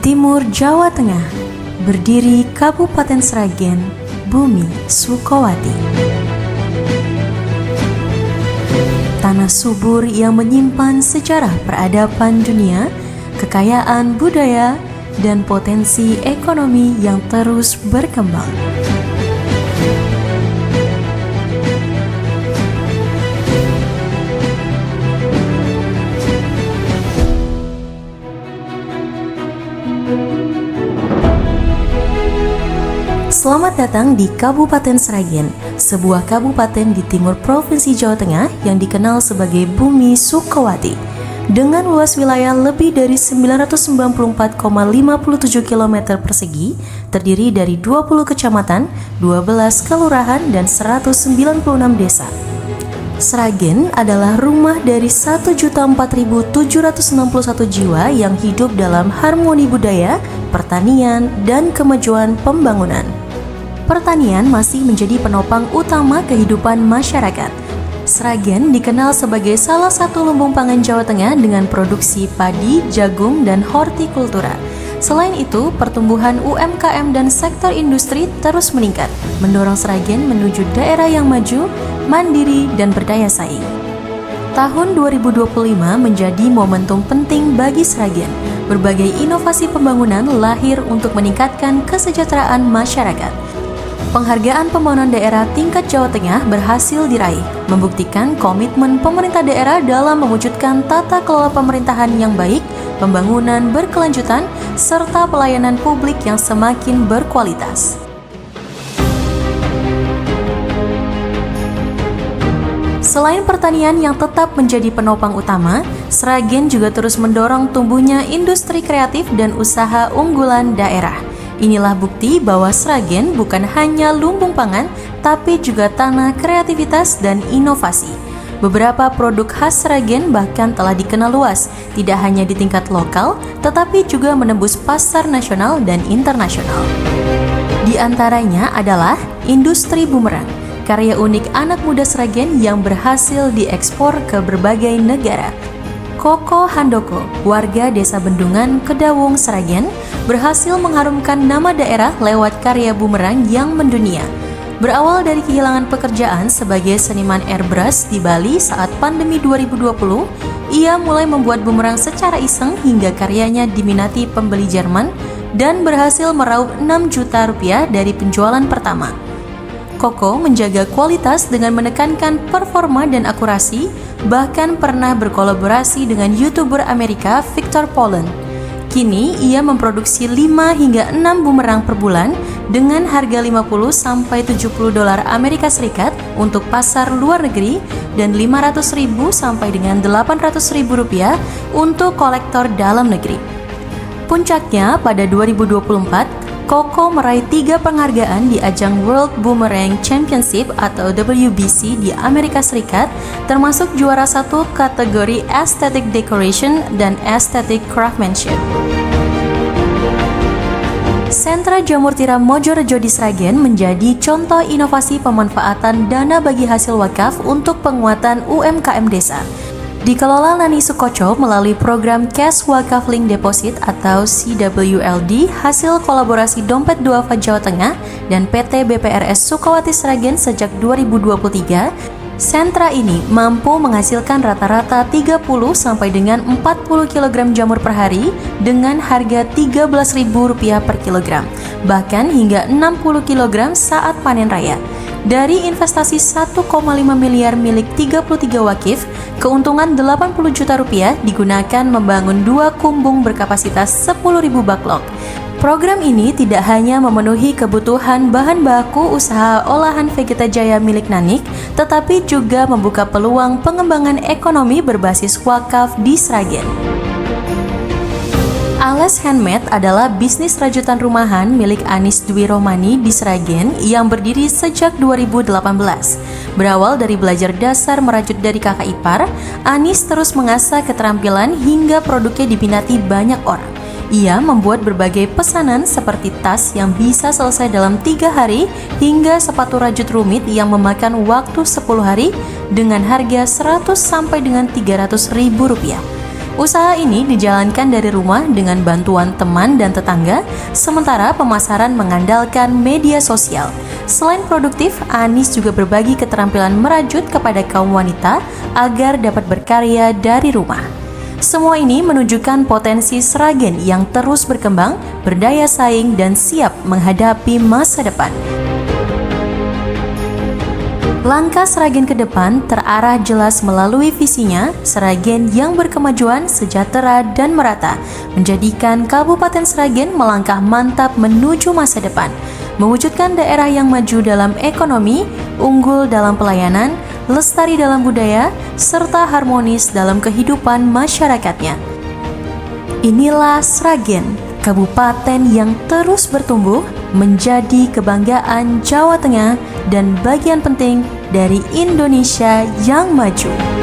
timur Jawa Tengah, berdiri Kabupaten Sragen, Bumi Sukowati. Tanah subur yang menyimpan sejarah peradaban dunia, kekayaan budaya, dan potensi ekonomi yang terus berkembang. Selamat datang di Kabupaten Sragen, sebuah kabupaten di timur Provinsi Jawa Tengah yang dikenal sebagai Bumi Sukowati. Dengan luas wilayah lebih dari 994,57 km persegi, terdiri dari 20 kecamatan, 12 kelurahan, dan 196 desa. Sragen adalah rumah dari 1.004.761 jiwa yang hidup dalam harmoni budaya, pertanian, dan kemajuan pembangunan. Pertanian masih menjadi penopang utama kehidupan masyarakat. Sragen dikenal sebagai salah satu lumbung pangan Jawa Tengah dengan produksi padi, jagung, dan hortikultura. Selain itu, pertumbuhan UMKM dan sektor industri terus meningkat, mendorong Sragen menuju daerah yang maju, mandiri, dan berdaya saing. Tahun 2025 menjadi momentum penting bagi Sragen. Berbagai inovasi pembangunan lahir untuk meningkatkan kesejahteraan masyarakat. Penghargaan pembangunan daerah tingkat Jawa Tengah berhasil diraih, membuktikan komitmen pemerintah daerah dalam mewujudkan tata kelola pemerintahan yang baik, pembangunan berkelanjutan, serta pelayanan publik yang semakin berkualitas. Selain pertanian yang tetap menjadi penopang utama, Sragen juga terus mendorong tumbuhnya industri kreatif dan usaha unggulan daerah. Inilah bukti bahwa Sragen bukan hanya lumbung pangan, tapi juga tanah kreativitas dan inovasi. Beberapa produk khas Sragen bahkan telah dikenal luas, tidak hanya di tingkat lokal, tetapi juga menembus pasar nasional dan internasional. Di antaranya adalah industri bumerang, karya unik anak muda Sragen yang berhasil diekspor ke berbagai negara. Koko Handoko, warga desa Bendungan, Kedawung, Sragen, berhasil mengharumkan nama daerah lewat karya bumerang yang mendunia. Berawal dari kehilangan pekerjaan sebagai seniman airbrush di Bali saat pandemi 2020, ia mulai membuat bumerang secara iseng hingga karyanya diminati pembeli Jerman dan berhasil meraup 6 juta rupiah dari penjualan pertama. Koko menjaga kualitas dengan menekankan performa dan akurasi, bahkan pernah berkolaborasi dengan YouTuber Amerika Victor Pollen. Kini ia memproduksi 5 hingga 6 bumerang per bulan dengan harga 50 sampai 70 dolar Amerika Serikat untuk pasar luar negeri dan 500.000 sampai dengan 800.000 rupiah untuk kolektor dalam negeri. Puncaknya pada 2024, Koko meraih 3 penghargaan di ajang World Boomerang Championship atau WBC di Amerika Serikat, termasuk juara 1 kategori Aesthetic Decoration dan Aesthetic Craftsmanship. Sentra Jamur Tiram Mojorejo di Sragen menjadi contoh inovasi pemanfaatan dana bagi hasil wakaf untuk penguatan UMKM desa. Dikelola Nani Sukoco melalui program Cash Wakaf Link Deposit atau CWLD hasil kolaborasi Dompet Duafa Jawa Tengah dan PT BPRS Sukowati Sragen sejak 2023, sentra ini mampu menghasilkan rata-rata 30 sampai dengan 40 kg jamur per hari dengan harga Rp13.000 per kilogram, bahkan hingga 60 kg saat panen raya. Dari investasi 1,5 miliar milik 33 wakif, keuntungan 80 juta rupiah digunakan membangun 2 kumbung berkapasitas 10.000 baklok. Program ini tidak hanya memenuhi kebutuhan bahan baku usaha olahan Vegeta Jaya milik Nanik, tetapi juga membuka peluang pengembangan ekonomi berbasis wakaf di Sragen. Alas Handmade adalah bisnis rajutan rumahan milik Anis Dwi Rohmani di Sragen yang berdiri sejak 2018. Berawal dari belajar dasar merajut dari kakak ipar, Anis terus mengasah keterampilan hingga produknya diminati banyak orang. Ia membuat berbagai pesanan seperti tas yang bisa selesai dalam 3 hari hingga sepatu rajut rumit yang memakan waktu 10 hari dengan harga 100 sampai dengan 300 ribu rupiah. Usaha ini dijalankan dari rumah dengan bantuan teman dan tetangga, sementara pemasaran mengandalkan media sosial. Selain produktif, Anis juga berbagi keterampilan merajut kepada kaum wanita agar dapat berkarya dari rumah. Semua ini menunjukkan potensi Sragen yang terus berkembang, berdaya saing, dan siap menghadapi masa depan. Langkah Sragen ke depan terarah jelas melalui visinya, Sragen yang berkemajuan, sejahtera, dan merata, menjadikan Kabupaten Sragen melangkah mantap menuju masa depan, mewujudkan daerah yang maju dalam ekonomi, unggul dalam pelayanan, lestari dalam budaya, serta harmonis dalam kehidupan masyarakatnya. Inilah Sragen, kabupaten yang terus bertumbuh menjadi kebanggaan Jawa Tengah dan bagian penting dari Indonesia yang maju.